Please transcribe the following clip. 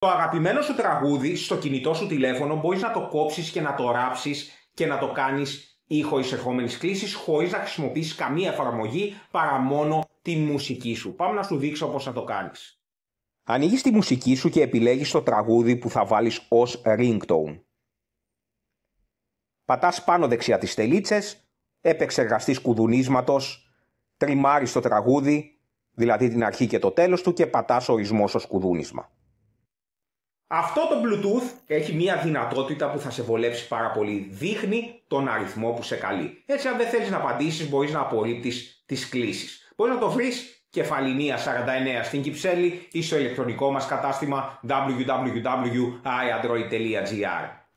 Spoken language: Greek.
Το αγαπημένο σου τραγούδι στο κινητό σου τηλέφωνο μπορείς να το κόψεις και να το ράψεις και να το κάνεις ήχο εισερχόμενης κλήσης χωρίς να χρησιμοποιήσεις καμία εφαρμογή παρά μόνο τη μουσική σου. Πάμε να σου δείξω πώς να το κάνεις. Ανοίγεις τη μουσική σου και επιλέγεις το τραγούδι που θα βάλεις ως ringtone. Πατάς πάνω δεξιά τις τελίτσες, επεξεργαστής κουδουνίσματος, τριμάρεις το τραγούδι, δηλαδή την αρχή και το τέλος του και πατάς ορισμός ως κουδούνισμα. Αυτό το Bluetooth έχει μια δυνατότητα που θα σε βολέψει πάρα πολύ. Δείχνει τον αριθμό που σε καλεί. Έτσι, αν δεν θέλεις να απαντήσεις, μπορείς να απορρίπτεις τις κλήσεις. Μπορείς να το βρεις Κεφαληνία 49 στην Κυψέλη ή στο ηλεκτρονικό μας κατάστημα www.iandroid.gr.